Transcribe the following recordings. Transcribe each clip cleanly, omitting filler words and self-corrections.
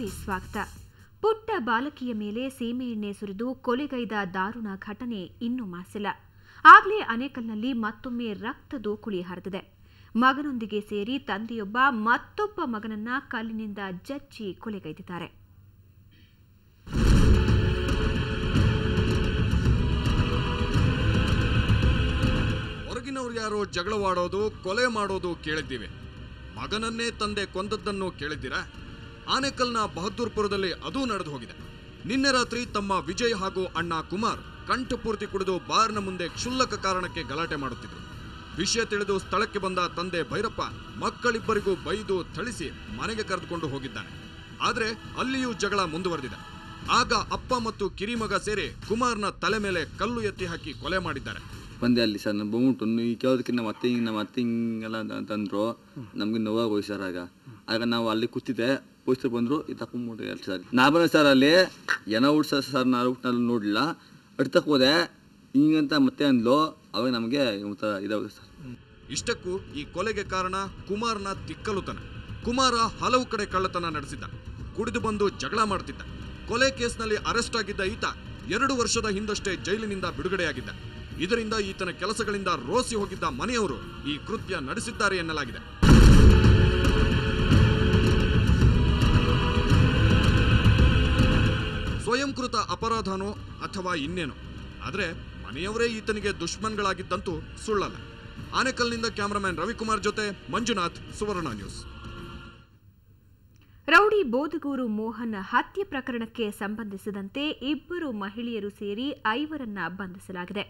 ವಾರ್ತೆಗೆ ಸ್ವಾಗತ. ಪುಟ್ಟ ಬಾಲಕಿಯ ಮೇಲೆ ಸೀಮೆಎಣ್ಣೆ ಸುರಿದು ಕೊಲೆಗೈದ ದಾರುಣ ಘಟನೆ ಇನ್ನೂ ಮಾಸಿಲ್ಲ. ಆಗಲೇ ಆನೇಕಲ್ನಲ್ಲಿ ಮತ್ತೊಮ್ಮೆ ರಕ್ತದೋಕುಳಿ ಹರಿದಿದೆ. ಮಗನೊಂದಿಗೆ ಸೇರಿ ತಂದೆಯೊಬ್ಬ ಮತ್ತೊಬ್ಬ ಮಗನನ್ನ ಕಲ್ಲಿನಿಂದ ಜಜ್ಜಿ ಕೊಲೆಗೈದಿದ್ದಾರೆ. ಹೊರಗಿನವ್ರು ಯಾರೋ ಜಗಳವಾಡೋದು, ಕೊಲೆ ಮಾಡೋದು ಕೇಳಿದ್ದೀವಿ. ಮಗನನ್ನೇ ತಂದೆ ಕೊಂದದ್ದನ್ನು ಕೇಳಿದ್ದೀರಾ? ಆನೇಕಲ್ನ ಬಹದ್ದೂರ್ಪುರದಲ್ಲಿ ಅದೂ ನಡೆದು ಹೋಗಿದೆ. ನಿನ್ನೆ ರಾತ್ರಿ ತಮ್ಮ ವಿಜಯ್ ಹಾಗೂ ಅಣ್ಣ ಕುಮಾರ್ ಕಂಠಪೂರ್ತಿ ಕುಡಿದು ಬಾರ್ನ ಮುಂದೆ ಕ್ಷುಲ್ಲಕ ಕಾರಣಕ್ಕೆ ಗಲಾಟೆ ಮಾಡುತ್ತಿದ್ರು. ವಿಷಯ ತಿಳಿದು ಸ್ಥಳಕ್ಕೆ ಬಂದ ತಂದೆ ಭೈರಪ್ಪ ಮಕ್ಕಳಿಬ್ಬರಿಗೂ ಬೈದು ಥಳಿಸಿ ಮನೆಗೆ ಕರೆದುಕೊಂಡು ಹೋಗಿದ್ದಾನೆ. ಆದರೆ ಅಲ್ಲಿಯೂ ಜಗಳ ಮುಂದುವರೆದಿದೆ. ಆಗ ಅಪ್ಪ ಮತ್ತು ಕಿರಿಮಗ ಸೇರಿ ಕುಮಾರ್ನ ತಲೆ ಮೇಲೆ ಕಲ್ಲು ಎತ್ತಿ ಹಾಕಿ ಕೊಲೆ ಮಾಡಿದ್ದಾರೆ. ಬಂದೆ ಅಲ್ಲಿ ಸರ್, ನಮ್ಮ ಬಂದ್ಬಿಟ್ಟು ಈ ಕೇಳೋದಕ್ಕೆ ನಮ್ಮ ಅತ್ತೆ ಹಿಂಗೆಲ್ಲ ತಂದರು. ನಮಗೆ ನೋವಾಗಿ ಹೋಗಿ ಸರ್. ಆಗ ನಾವು ಅಲ್ಲಿ ಕೂತಿದ್ದೆ, ಪೊಲೀಸರು ಬಂದರು, ಇದು ತಕೊಂಡ್ಬಿಟ್ಟು ಅಲ್ಲಿ ಸರ್. ನಾ ಬಂದೆ ಸರ್, ಅಲ್ಲಿ ಏನೋ ಊಟ ಸರ್ ನಾನು ಊಟನಲ್ಲಿ ನೋಡಲಿಲ್ಲ, ಅಡ್ತಕ್ಕೆ ಹೋದೆ ಹಿಂಗಂತ ಮತ್ತೆ ಅಂದ್ಲು. ಅವಾಗ ನಮಗೆ ಒಂಥರ ಇದಾಗುತ್ತೆ ಸರ್. ಇಷ್ಟಕ್ಕೂ ಈ ಕೊಲೆಗೆ ಕಾರಣ ಕುಮಾರ್ನ ತಿಕ್ಕಲುತನ. ಕುಮಾರ ಹಲವು ಕಡೆ ಕಳ್ಳತನ ನಡೆಸಿದ್ದ, ಕುಡಿದು ಬಂದು ಜಗಳ ಮಾಡ್ತಿದ್ದ. ಕೊಲೆ ಕೇಸ್ನಲ್ಲಿ ಅರೆಸ್ಟ್ ಆಗಿದ್ದ ಈತ 2 ವರ್ಷದ ಹಿಂದಷ್ಟೇ ಜೈಲಿನಿಂದ ಬಿಡುಗಡೆಯಾಗಿದ್ದ. ಇದರಿಂದ ಈತನ ಕೆಲಸಗಳಿಂದ ರೋಸಿ ಹೋಗಿದ್ದ ಮನೆಯವರು ಈ ಕೃತ್ಯ ನಡೆಸಿದ್ದಾರೆ ಎನ್ನಲಾಗಿದೆ. ಸ್ವಯಂಕೃತ ಅಪರಾಧನೋ ಅಥವಾ ಇನ್ನೇನೋ, ಆದರೆ ಮನೆಯವರೇ ಈತನಿಗೆ ದುಶ್ಮನ್ಗಳಾಗಿದ್ದಂತೂ ಸುಳ್ಳಲ್ಲ. ಆನೇಕಲ್ನಿಂದ ಕ್ಯಾಮರಾಮನ್ ರವಿಕುಮಾರ್ ಜೊತೆ ಮಂಜುನಾಥ್, ಸುವರ್ಣ ನ್ಯೂಸ್. ರೌಡಿ ಬೋದಗೂರು ಮೋಹನ್ ಹತ್ಯೆ ಪ್ರಕರಣಕ್ಕೆ ಸಂಬಂಧಿಸಿದಂತೆ 2 ಮಹಿಳೆಯರು ಸೇರಿ 5ರನ್ನ ಬಂಧಿಸಲಾಗಿದೆ.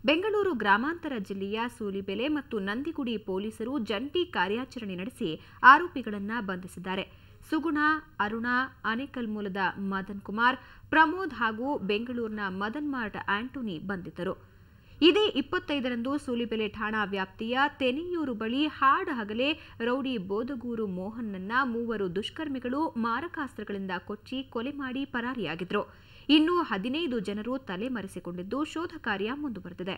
ಬೆಂಗಳೂರು ಗ್ರಾಮಾಂತರ ಜಿಲ್ಲೆಯ ಸೂಲಿಬೆಲೆ ಮತ್ತು ನಂದಿಗುಡಿ ಪೊಲೀಸರು ಜಂಟಿ ಕಾರ್ಯಾಚರಣೆ ನಡೆಸಿ ಆರೋಪಿಗಳನ್ನು ಬಂಧಿಸಿದ್ದಾರೆ. ಸುಗುಣ, ಅರುಣ, ಆನೇಕಲ್ ಮೂಲದ ಮದನ್ ಕುಮಾರ್, ಪ್ರಮೋದ್ ಹಾಗೂ ಬೆಂಗಳೂರಿನ ಮದನ್ ಮಾರ್ಟ್ ಆಂಟೋನಿ ಬಂಧಿತರು. ಇದೇ 25ರಂದು ಸೂಲಿಬೆಲೆ ಠಾಣಾ ವ್ಯಾಪ್ತಿಯ ತೆನೆಯೂರು ಬಳಿ ಹಾಡಹಗಲೇ ರೌಡಿ ಬೋದಗೂರು ಮೋಹನ್ನನ್ನ 3 ದುಷ್ಕರ್ಮಿಗಳು ಮಾರಕಾಸ್ತ್ರಗಳಿಂದ ಕೊಚ್ಚಿ ಕೊಲೆ ಮಾಡಿ ಪರಾರಿಯಾಗಿದ್ರು. ಇನ್ನೂ 15 ಜನರು ತಲೆಮರೆಸಿಕೊಂಡಿದ್ದು ಶೋಧ ಕಾರ್ಯ ಮುಂದುವರೆದಿದೆ.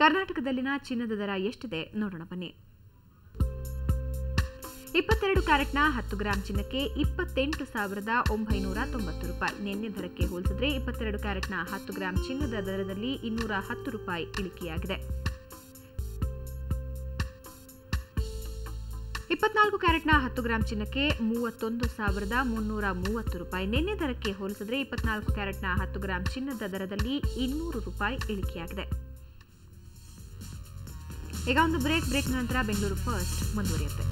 ಕರ್ನಾಟಕದಲ್ಲಿನ ಚಿನ್ನದ ದರ ಎಷ್ಟಿದೆ ನೋಡೋಣ ಬನ್ನಿ. 22 ಕ್ಯಾರೆಟ್ನ 10 ಗ್ರಾಂ ಚಿನ್ನಕ್ಕೆ 28,990 ರೂಪಾಯಿ. ನಿನ್ನೆ ದರಕ್ಕೆ ಹೋಲಿಸಿದರೆ 22 ಕ್ಯಾರೆಟ್ನ 10 ಗ್ರಾಂ ಚಿನ್ನದ ದರದಲ್ಲಿ 210 ರೂಪಾಯಿ ಇಳಿಕೆಯಾಗಿದೆ. 24 ಕ್ಯಾರೆಟ್ನ 10 ಗ್ರಾಂ ಚಿನ್ನಕ್ಕೆ 31,330 ರೂಪಾಯಿ. ನಿನ್ನೆ ದರಕ್ಕೆ ಹೋಲಿಸಿದರೆ 24 ಕ್ಯಾರೆಟ್ನ 10 ಗ್ರಾಂ ಚಿನ್ನದ ದರದಲ್ಲಿ 200 ರೂಪಾಯಿ ಇಳಿಕೆಯಾಗಿದೆ. ಈಗ ಒಂದು ಬ್ರೇಕ್ ನಂತರ ಬೆಂಗಳೂರು ಫಸ್ಟ್ ಮುಂದುವರಿಯುತ್ತೆ.